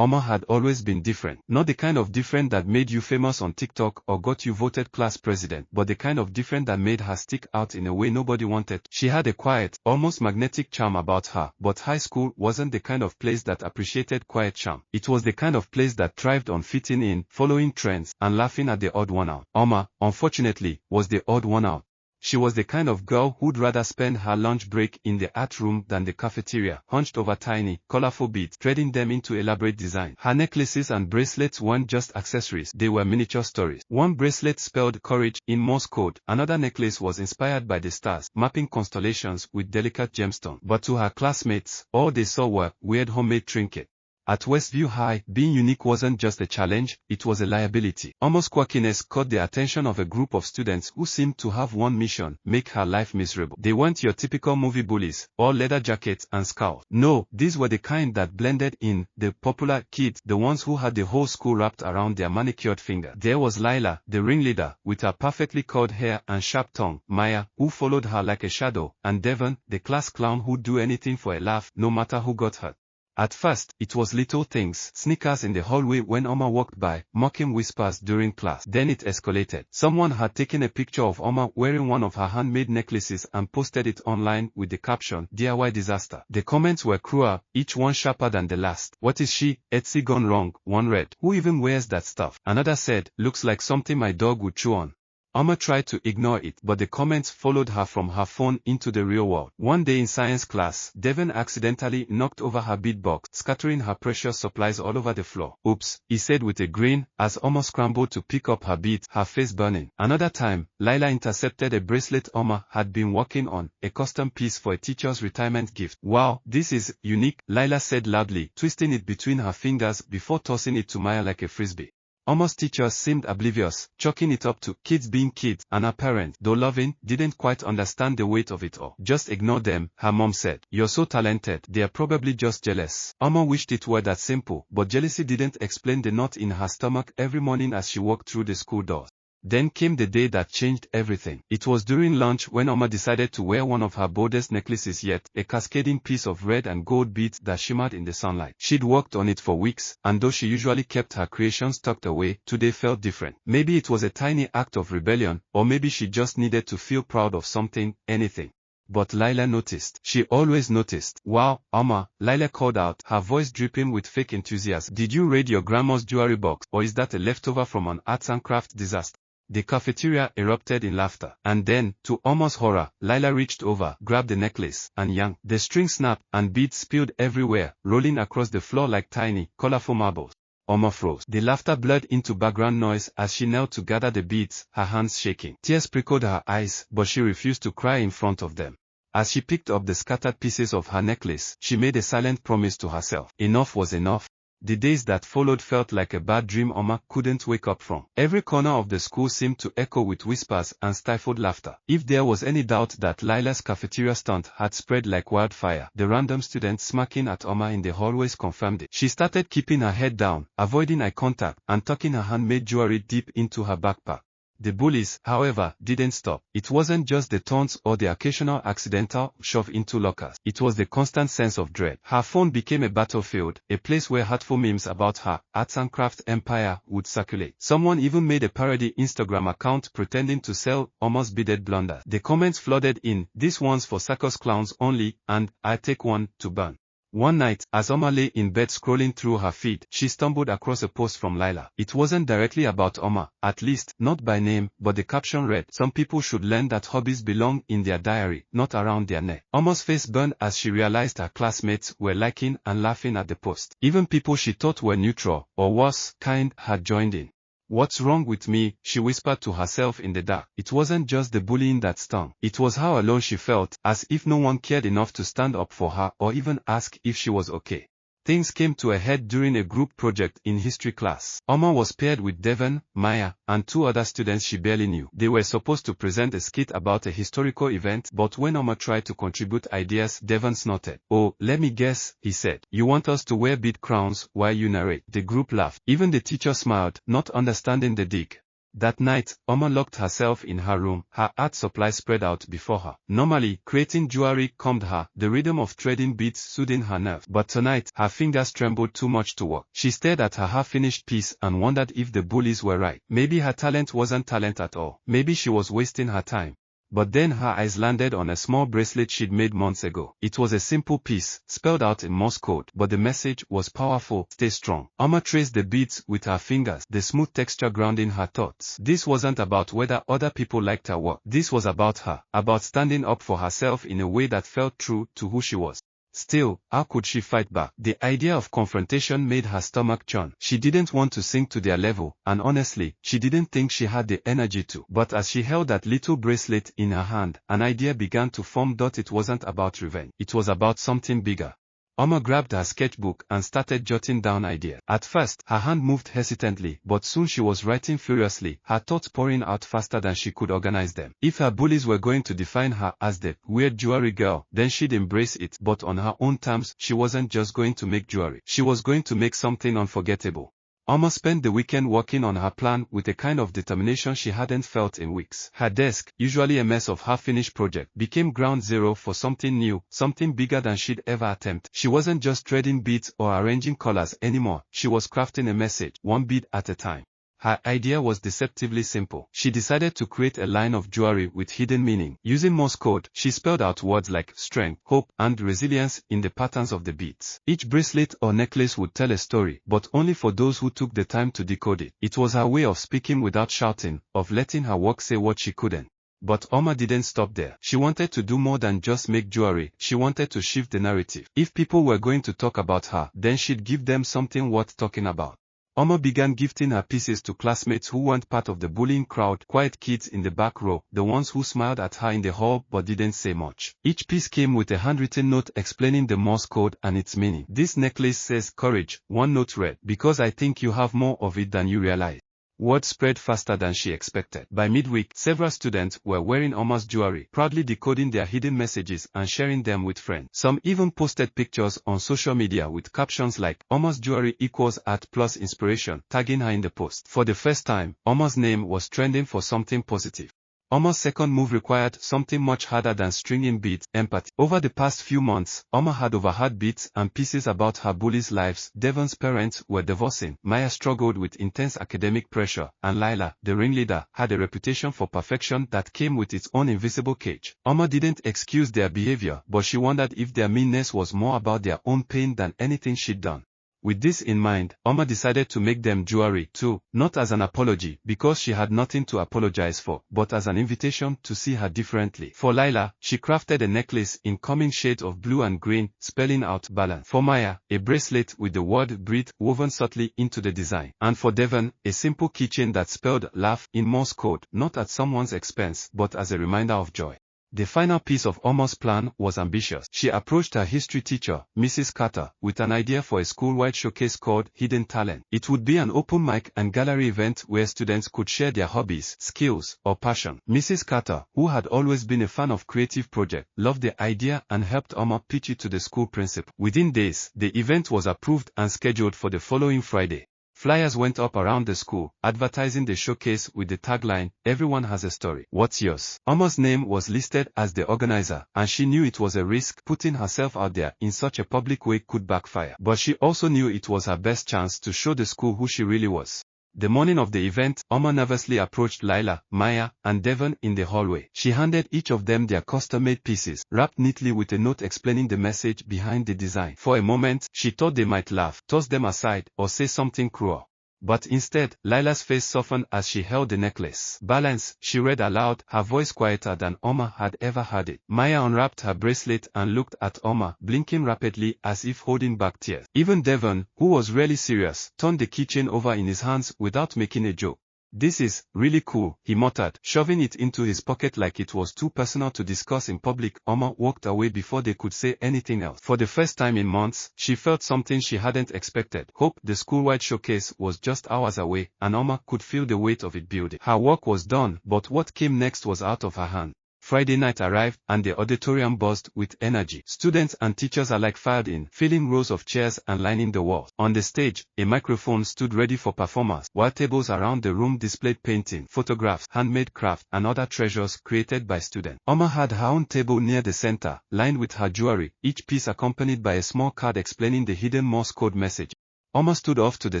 Omar had always been different. Not the kind of different that made you famous on TikTok or got you voted class president, but the kind of different that made her stick out in a way nobody wanted. She had a quiet, almost magnetic charm about her, but high school wasn't the kind of place that appreciated quiet charm. It was the kind of place that thrived on fitting in, following trends, and laughing at the odd one out. Omar, unfortunately, was the odd one out. She was the kind of girl who'd rather spend her lunch break in the art room than the cafeteria, hunched over tiny, colorful beads, threading them into elaborate design. Her necklaces and bracelets weren't just accessories, they were miniature stories. One bracelet spelled courage in Morse code, another necklace was inspired by the stars, mapping constellations with delicate gemstones. But to her classmates, all they saw were weird homemade trinkets. At Westview High, being unique wasn't just a challenge, it was a liability. Omar's quirkiness caught the attention of a group of students who seemed to have one mission: make her life miserable. They weren't your typical movie bullies, all leather jackets and scowls. No, these were the kind that blended in, the popular kids, the ones who had the whole school wrapped around their manicured finger. There was Lila, the ringleader, with her perfectly curled hair and sharp tongue, Maya, who followed her like a shadow, and Devon, the class clown who'd do anything for a laugh, no matter who got hurt. At first, it was little things, sneakers in the hallway when Omar walked by, mocking whispers during class. Then it escalated. Someone had taken a picture of Omar wearing one of her handmade necklaces and posted it online with the caption, "DIY disaster." The comments were cruel, each one sharper than the last. "What is she? Etsy gone wrong," one read. "Who even wears that stuff?" Another said, "Looks like something my dog would chew on." Omar tried to ignore it, but the comments followed her from her phone into the real world. One day in science class, Devon accidentally knocked over her bead box, scattering her precious supplies all over the floor. "Oops," he said with a grin, as Omar scrambled to pick up her beads, her face burning. Another time, Lila intercepted a bracelet Omar had been working on, a custom piece for a teacher's retirement gift. "Wow, this is unique," Lila said loudly, twisting it between her fingers before tossing it to Maya like a frisbee. Omar's teachers seemed oblivious, chalking it up to kids being kids, and her parents, though loving, didn't quite understand the weight of it all. "Just ignore them," her mom said. "You're so talented, they're probably just jealous." Omar wished it were that simple, but jealousy didn't explain the knot in her stomach every morning as she walked through the school doors. Then came the day that changed everything. It was during lunch when Omar decided to wear one of her boldest necklaces yet, a cascading piece of red and gold beads that shimmered in the sunlight. She'd worked on it for weeks, and though she usually kept her creations tucked away, today felt different. Maybe it was a tiny act of rebellion, or maybe she just needed to feel proud of something, anything. But Lila noticed. She always noticed. "Wow, Omar," Lila called out, her voice dripping with fake enthusiasm. "Did you raid your grandma's jewelry box, or is that a leftover from an arts and crafts disaster?" The cafeteria erupted in laughter. And then, to Omar's horror, Lila reached over, grabbed the necklace, and yanked. The string snapped, and beads spilled everywhere, rolling across the floor like tiny, colorful marbles. Omar froze. The laughter blurred into background noise as she knelt to gather the beads, her hands shaking. Tears prickled her eyes, but she refused to cry in front of them. As she picked up the scattered pieces of her necklace, she made a silent promise to herself. Enough was enough. The days that followed felt like a bad dream Omar couldn't wake up from. Every corner of the school seemed to echo with whispers and stifled laughter. If there was any doubt that Lila's cafeteria stunt had spread like wildfire, the random students smacking at Omar in the hallways confirmed it. She started keeping her head down, avoiding eye contact, and tucking her handmade jewelry deep into her backpack. The bullies, however, didn't stop. It wasn't just the taunts or the occasional accidental shove into lockers. It was the constant sense of dread. Her phone became a battlefield, a place where hurtful memes about her arts and crafts empire would circulate. Someone even made a parody Instagram account pretending to sell Omar's beaded blunders. The comments flooded in, "This one's for circus clowns only," and "I take one to burn." One night, as Omar lay in bed scrolling through her feed, she stumbled across a post from Lila. It wasn't directly about Omar, at least, not by name, but the caption read, "Some people should learn that hobbies belong in their diary, not around their neck." Omar's face burned as she realized her classmates were liking and laughing at the post. Even people she thought were neutral, or worse, kind, had joined in. "What's wrong with me?" she whispered to herself in the dark. It wasn't just the bullying that stung. It was how alone she felt, as if no one cared enough to stand up for her or even ask if she was okay. Things came to a head during a group project in history class. Omar was paired with Devon, Maya, and two other students she barely knew. They were supposed to present a skit about a historical event, but when Omar tried to contribute ideas, Devon snorted. "Oh, let me guess," he said. "You want us to wear bead crowns while you narrate?" The group laughed. Even the teacher smiled, not understanding the dig. That night, Oma locked herself in her room, her art supply spread out before her. Normally, creating jewelry calmed her, the rhythm of threading beads soothing her nerves. But tonight, her fingers trembled too much to work. She stared at her half-finished piece and wondered if the bullies were right. Maybe her talent wasn't talent at all. Maybe she was wasting her time. But then her eyes landed on a small bracelet she'd made months ago. It was a simple piece, spelled out in Morse code, but the message was powerful: stay strong. Oma traced the beads with her fingers, the smooth texture grounding her thoughts. This wasn't about whether other people liked her work. This was about her, about standing up for herself in a way that felt true to who she was. Still, how could she fight back? The idea of confrontation made her stomach churn. She didn't want to sink to their level, and honestly, she didn't think she had the energy to. But as she held that little bracelet in her hand, an idea began to form. It wasn't about revenge. It was about something bigger. Oma grabbed her sketchbook and started jotting down ideas. At first, her hand moved hesitantly, but soon she was writing furiously, her thoughts pouring out faster than she could organize them. If her bullies were going to define her as the weird jewelry girl, then she'd embrace it, but on her own terms. She wasn't just going to make jewelry. She was going to make something unforgettable. Oma spent the weekend working on her plan with a kind of determination she hadn't felt in weeks. Her desk, usually a mess of half-finished projects, became ground zero for something new, something bigger than she'd ever attempted. She wasn't just threading beads or arranging colors anymore. She was crafting a message, one bead at a time. Her idea was deceptively simple. She decided to create a line of jewelry with hidden meaning. Using Morse code, she spelled out words like strength, hope, and resilience in the patterns of the beads. Each bracelet or necklace would tell a story, but only for those who took the time to decode it. It was her way of speaking without shouting, of letting her work say what she couldn't. But Oma didn't stop there. She wanted to do more than just make jewelry. She wanted to shift the narrative. If people were going to talk about her, then she'd give them something worth talking about. Oma began gifting her pieces to classmates who weren't part of the bullying crowd, quiet kids in the back row, the ones who smiled at her in the hall but didn't say much. Each piece came with a handwritten note explaining the Morse code and its meaning. This necklace says courage, one note read, because I think you have more of it than you realize. Word spread faster than she expected. By midweek, several students were wearing Oma's jewelry, proudly decoding their hidden messages and sharing them with friends. Some even posted pictures on social media with captions like, Oma's jewelry equals art plus inspiration, tagging her in the post. For the first time, Oma's name was trending for something positive. Oma's second move required something much harder than stringing beads: empathy. Over the past few months, Oma had overheard bits and pieces about her bullies' lives. Devon's parents were divorcing, Maya struggled with intense academic pressure, and Lila, the ringleader, had a reputation for perfection that came with its own invisible cage. Oma didn't excuse their behavior, but she wondered if their meanness was more about their own pain than anything she'd done. With this in mind, Oma decided to make them jewelry too, not as an apology, because she had nothing to apologize for, but as an invitation to see her differently. For Lila, she crafted a necklace in calming shades of blue and green, spelling out balance. For Maya, a bracelet with the word breathe woven subtly into the design. And for Devon, a simple keychain that spelled laugh in Morse code, not at someone's expense, but as a reminder of joy. The final piece of Oma's plan was ambitious. She approached her history teacher, Mrs. Carter, with an idea for a school-wide showcase called Hidden Talent. It would be an open mic and gallery event where students could share their hobbies, skills, or passion. Mrs. Carter, who had always been a fan of creative projects, loved the idea and helped Oma pitch it to the school principal. Within days, the event was approved and scheduled for the following Friday. Flyers went up around the school, advertising the showcase with the tagline, "Everyone has a story. What's yours?" Oma's name was listed as the organizer, and she knew it was a risk. Putting herself out there in such a public way could backfire. But she also knew it was her best chance to show the school who she really was. The morning of the event, Oma nervously approached Lila, Maya, and Devon in the hallway. She handed each of them their custom-made pieces, wrapped neatly with a note explaining the message behind the design. For a moment, she thought they might laugh, toss them aside, or say something cruel. But instead, Lila's face softened as she held the necklace. Balance, she read aloud, her voice quieter than Oma had ever heard it. Maya unwrapped her bracelet and looked at Oma, blinking rapidly as if holding back tears. Even Devon, who was really serious, turned the keychain over in his hands without making a joke. "This is really cool," he muttered, shoving it into his pocket like it was too personal to discuss in public. Oma walked away before they could say anything else. For the first time in months, she felt something she hadn't expected. Hope. The school-wide showcase was just hours away, and Oma could feel the weight of it building. Her work was done, but what came next was out of her hand. Friday night arrived, and the auditorium buzzed with energy. Students and teachers alike filed in, filling rows of chairs and lining the walls. On the stage, a microphone stood ready for performers, while tables around the room displayed painting, photographs, handmade craft, and other treasures created by students. Oma had her own table near the center, lined with her jewelry, each piece accompanied by a small card explaining the hidden Morse code message. Oma stood off to the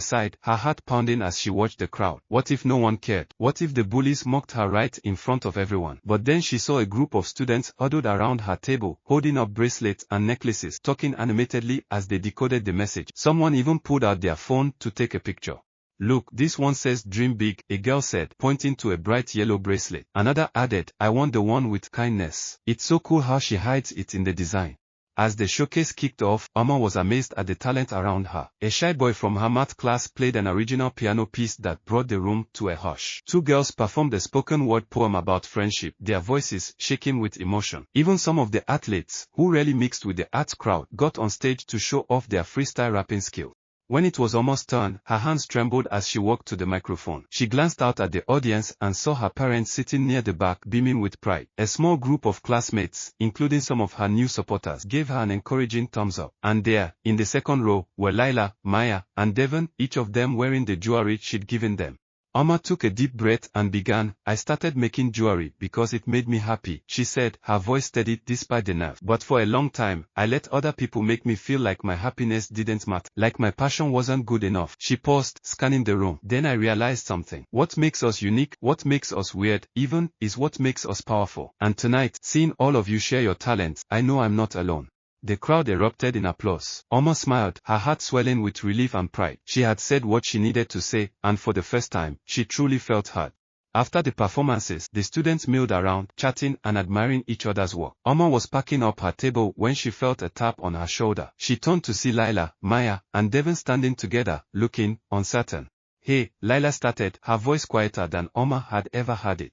side, her heart pounding as she watched the crowd. What if no one cared? What if the bullies mocked her right in front of everyone? But then she saw a group of students huddled around her table, holding up bracelets and necklaces, talking animatedly as they decoded the message. Someone even pulled out their phone to take a picture. Look, this one says dream big, a girl said, pointing to a bright yellow bracelet. Another added, I want the one with kindness. It's so cool how she hides it in the design. As the showcase kicked off, Oma was amazed at the talent around her. A shy boy from her math class played an original piano piece that brought the room to a hush. Two girls performed a spoken word poem about friendship, their voices shaking with emotion. Even some of the athletes, who rarely mixed with the arts crowd, got on stage to show off their freestyle rapping skills. When it was almost turn, her hands trembled as she walked to the microphone. She glanced out at the audience and saw her parents sitting near the back, beaming with pride. A small group of classmates, including some of her new supporters, gave her an encouraging thumbs up. And there, in the second row, were Lila, Maya, and Devon, each of them wearing the jewelry she'd given them. Oma took a deep breath and began, I started making jewelry because it made me happy, she said, her voice steadied despite the nerve. But for a long time, I let other people make me feel like my happiness didn't matter, like my passion wasn't good enough. She paused, scanning the room. Then I realized something. What makes us unique, what makes us weird, even, is what makes us powerful. And tonight, seeing all of you share your talents, I know I'm not alone. The crowd erupted in applause. Oma smiled, her heart swelling with relief and pride. She had said what she needed to say, and for the first time, she truly felt heard. After the performances, the students milled around, chatting and admiring each other's work. Oma was packing up her table when she felt a tap on her shoulder. She turned to see Lila, Maya, and Devon standing together, looking uncertain. Hey, Lila started, her voice quieter than Oma had ever heard it.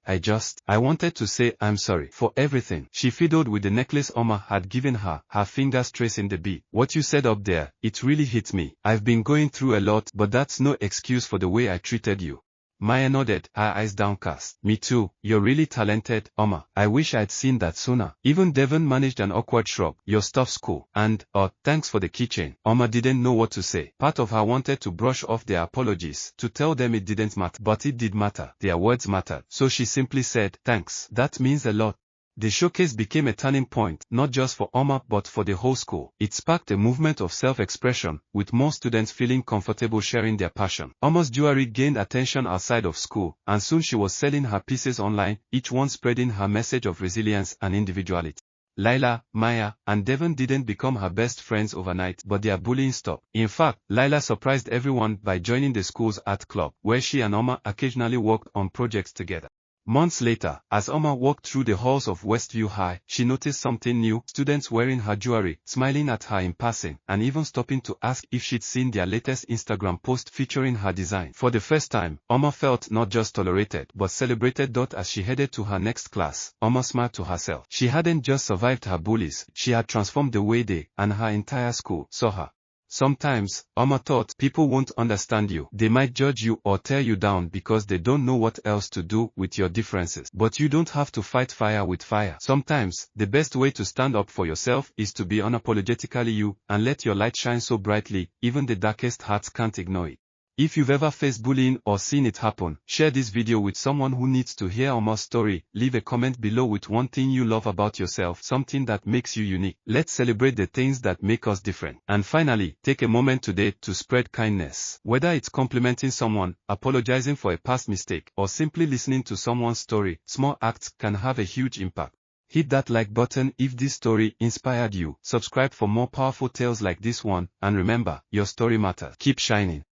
I wanted to say I'm sorry for everything. She fiddled with the necklace Oma had given her, her fingers tracing the bead. What you said up there, it really hit me. I've been going through a lot, but that's no excuse for the way I treated you. Maya nodded, her eyes downcast. Me too, you're really talented, Oma. I wish I'd seen that sooner. Even Devon managed an awkward shrug. Your stuff's cool. And, thanks for the keychain. Oma didn't know what to say. Part of her wanted to brush off their apologies, to tell them it didn't matter. But it did matter. Their words mattered. So she simply said, thanks. That means a lot. The showcase became a turning point, not just for Oma but for the whole school. It sparked a movement of self-expression, with more students feeling comfortable sharing their passion. Oma's jewelry gained attention outside of school, and soon she was selling her pieces online, each one spreading her message of resilience and individuality. Lila, Maya, and Devon didn't become her best friends overnight, but their bullying stopped. In fact, Lila surprised everyone by joining the school's art club, where she and Oma occasionally worked on projects together. Months later, as Oma walked through the halls of Westview High, she noticed something new, students wearing her jewelry, smiling at her in passing, and even stopping to ask if she'd seen their latest Instagram post featuring her design. For the first time, Oma felt not just tolerated, but celebrated. As she headed to her next class, Oma smiled to herself. She hadn't just survived her bullies, she had transformed the way they, and her entire school, saw her. Sometimes, Oma thought, people won't understand you. They might judge you or tear you down because they don't know what else to do with your differences. But you don't have to fight fire with fire. Sometimes, the best way to stand up for yourself is to be unapologetically you, and let your light shine so brightly, even the darkest hearts can't ignore it. If you've ever faced bullying or seen it happen, share this video with someone who needs to hear Oma's story. Leave a comment below with one thing you love about yourself, something that makes you unique. Let's celebrate the things that make us different. And finally, take a moment today to spread kindness. Whether it's complimenting someone, apologizing for a past mistake, or simply listening to someone's story, small acts can have a huge impact. Hit that like button if this story inspired you. Subscribe for more powerful tales like this one, and remember, your story matters. Keep shining.